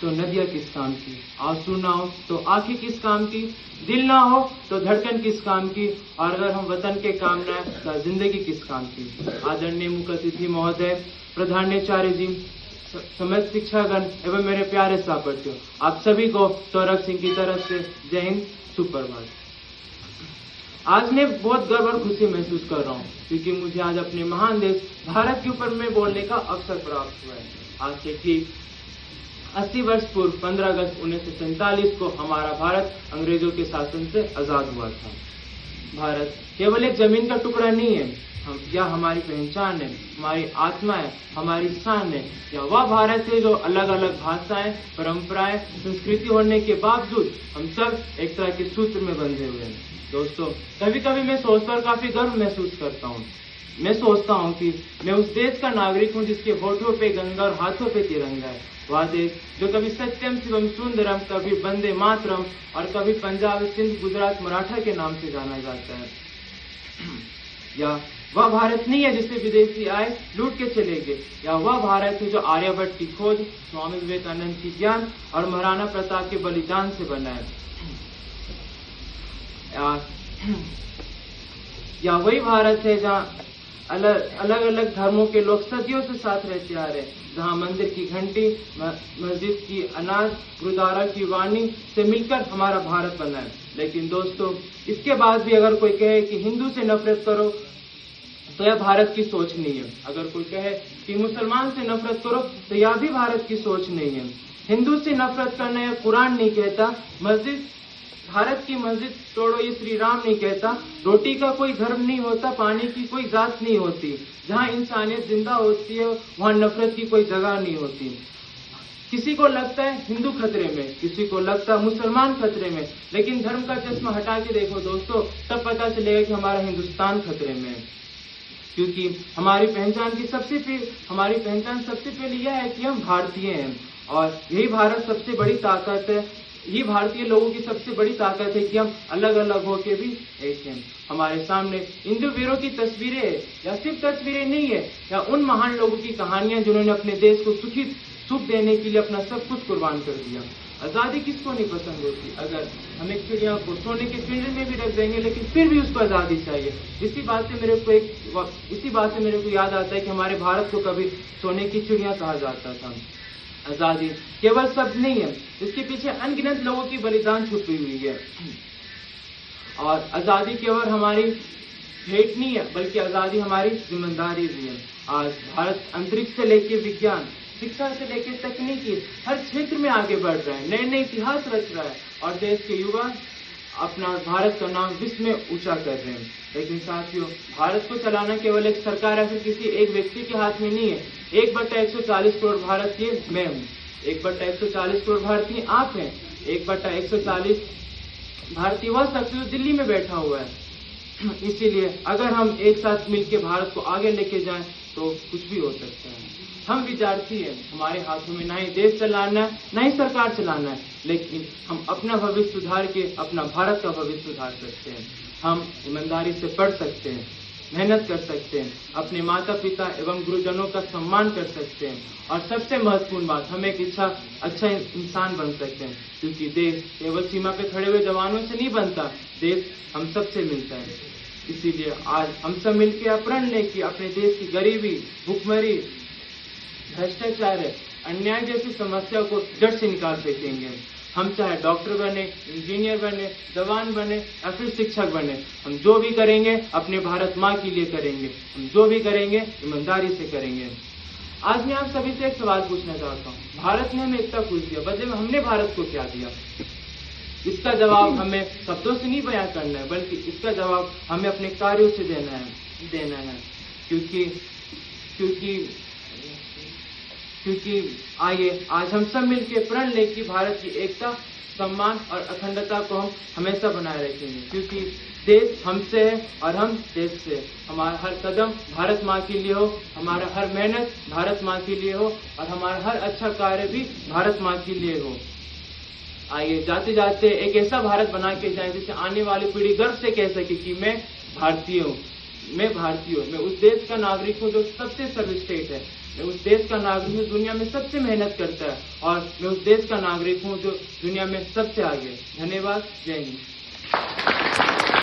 तो नदियां किस काम की, आंसू ना हो तो आंखें किस काम की, दिल ना हो तो धड़कन किस काम की, और अगर हम वतन के काम ना है तो जिंदगी किस काम की। आदरणीय मुख्य अतिथि महोदय, प्रधानाचार्य जी, समस्त शिक्षागण एवं मेरे प्यारे सहपाठियों, आप सभी को सौरभ सिंह की तरफ से जय हिंद, सुप्रभात। आज मैं बहुत गर्व और खुशी महसूस कर रहा हूँ क्योंकि मुझे आज अपने महान देश भारत के ऊपर में बोलने का अवसर प्राप्त हुआ है। आज से ठीक 80 वर्ष पूर्व 15 अगस्त 1947 को हमारा भारत अंग्रेजों के शासन से आजाद हुआ था। भारत केवल एक जमीन का टुकड़ा नहीं है, यह हमारी पहचान है, हमारी आत्मा है, हमारी शान है। यह वह भारत है जो अलग अलग भाषाएं, परंपराएं, संस्कृति होने के बावजूद हम सब एक तरह के सूत्र में बंधे हुए हैं। दोस्तों, कभी कभी मैं सोचकर काफी गर्व महसूस करता हूँ। मैं सोचता हूँ कि मैं उस देश का नागरिक हूँ जिसके होठों पे गंगा और हाथों पे तिरंगा है। वह देश जो कभी सत्यम शिवम सुंदरम, कभी वंदे मातरम और कभी पंजाब, सिंध, गुजरात, मराठा के नाम से जाना जाता है। या वह भारत नहीं है जिसे विदेशी आए लूट के चले गए, या वह भारत है जो आर्यभट्ट की खोज, स्वामी विवेकानंद की ज्ञान और महाराणा प्रताप के बलिदान से बना है। या वही भारत है जहाँ अलग अलग धर्मों के लोग सदियों से साथ रहते आ रहे, जहाँ मंदिर की घंटी, मस्जिद की अनाज, गुरुद्वारा की वाणी से मिलकर हमारा भारत बना है। लेकिन दोस्तों, इसके बाद भी अगर कोई कहे कि हिंदू से नफरत करो तो यह भारत की सोच नहीं है। अगर कोई कहे कि मुसलमान से नफरत करो तो यह भी भारत की सोच नहीं है। हिंदू से नफरत करना यह कुरान नहीं कहता, मस्जिद, भारत की मस्जिद तोड़ो ये श्री राम नहीं कहता, रोटी का कोई धर्म नहीं होता, पानी की कोई जात नहीं होती। जहाँ इंसानियत जिंदा होती है वहाँ नफरत की कोई जगह नहीं होती। किसी को लगता है हिंदू खतरे में, किसी को लगता है मुसलमान खतरे में, लेकिन धर्म का चश्मा हटा के देखो दोस्तों, तब पता चलेगा कि हमारा हिंदुस्तान खतरे में है। क्योंकि हमारी पहचान सबसे पहले यह है कि हम भारतीय हैं, और यही भारत सबसे बड़ी ताकत है। ये भारतीय लोगों की सबसे बड़ी ताकत है कि हम अलग अलग होके भी एक हैं। हमारे सामने हिंदू वीरों की तस्वीरें हैं, या सिर्फ तस्वीरें नहीं है, या उन महान लोगों की कहानियां जिन्होंने अपने देश को सुख देने के लिए अपना सब कुछ कुर्बान कर दिया। आजादी किसको नहीं पसंद होती? अगर हम एक चिड़िया को सोने के पिंजरे में भी रख देंगे लेकिन फिर भी उसको आजादी चाहिए। इसी बात से मेरे को याद आता है कि हमारे भारत को कभी सोने की चिड़िया कहा जाता था। आजादी केवल शब्द नहीं है, इसके पीछे अनगिनत लोगों की बलिदान छुपी हुई है। और आजादी केवल हमारी भेंट नहीं है, बल्कि आजादी हमारी जिम्मेदारी भी है। आज भारत अंतरिक्ष से लेकर विज्ञान, शिक्षा से लेकर तकनीकी हर क्षेत्र में आगे बढ़ रहा है, नए नए इतिहास रच रहा है, और देश के युवा अपना भारत का नाम विश्व में ऊंचा कर रहे हैं। लेकिन साथियों, भारत को चलाना केवल एक सरकार या फिर किसी एक व्यक्ति के हाथ में नहीं है। 1/140 करोड़ भारतीय मैं हूँ, 1/140 करोड़ भारतीय आप हैं, 1/140 भारतीय वह शख्स जो दिल्ली में बैठा हुआ है। इसीलिए अगर हम एक साथ मिलकर भारत को आगे लेके जाएं तो कुछ भी हो सकता है। हम विद्यार्थी हैं, हमारे हाथों में ना ही देश चलाना है ना ही सरकार चलाना है, लेकिन हम अपना भविष्य सुधार के अपना भारत का भविष्य सुधार सकते हैं। हम ईमानदारी से पढ़ सकते हैं, मेहनत कर सकते हैं, अपने माता पिता एवं गुरुजनों का सम्मान कर सकते हैं, और सबसे महत्वपूर्ण बात, हम एक अच्छा इंसान बन सकते हैं। क्योंकि देश केवल सीमा पे खड़े हुए जवानों से नहीं बनता, देश हम सबसे मिलता है। इसीलिए आज हम सब मिलकर प्रण लें कि अपने देश की गरीबी, भुखमरी, भ्रष्टाचार, अन्याय जैसी समस्या को जड़ से निकाल फेंकेंगे। हम चाहे डॉक्टर बने, इंजीनियर बने, जवान बने या फिर शिक्षक बने, हम जो भी करेंगे अपने भारत माँ के लिए करेंगे, हम जो भी करेंगे ईमानदारी से करेंगे। आज मैं आप सभी से एक सवाल पूछना चाहता हूँ, भारत ने हमें इतना कुछ दिया, बदले में हमने भारत को क्या दिया? इसका जवाब हमें शब्दों से नहीं बयां करना है, बल्कि इसका जवाब हमें अपने कार्यों से देना है। क्योंकि आइए आज हम सब मिलकर प्रण लें कि भारत की एकता, सम्मान और अखंडता को हम हमेशा बनाए रखेंगे। क्योंकि देश हमसे है और हम देश से। हमारा हर कदम भारत माँ के लिए हो, हमारा हर मेहनत भारत माँ के लिए हो, और हमारा हर अच्छा कार्य भी भारत माँ के लिए हो। आइए जाते जाते एक ऐसा भारत बना के जाए जिससे आने वाली पीढ़ी गर्व से कह सके कि मैं भारतीय हूँ। मैं भारतीय हूँ, मैं उस देश का नागरिक हूँ जो सबसे सर्वश्रेष्ठ है। मैं उस देश का नागरिक हूँ दुनिया में सबसे मेहनत करता है, और मैं उस देश का नागरिक हूँ जो दुनिया में सबसे आगे। धन्यवाद। जय हिंद।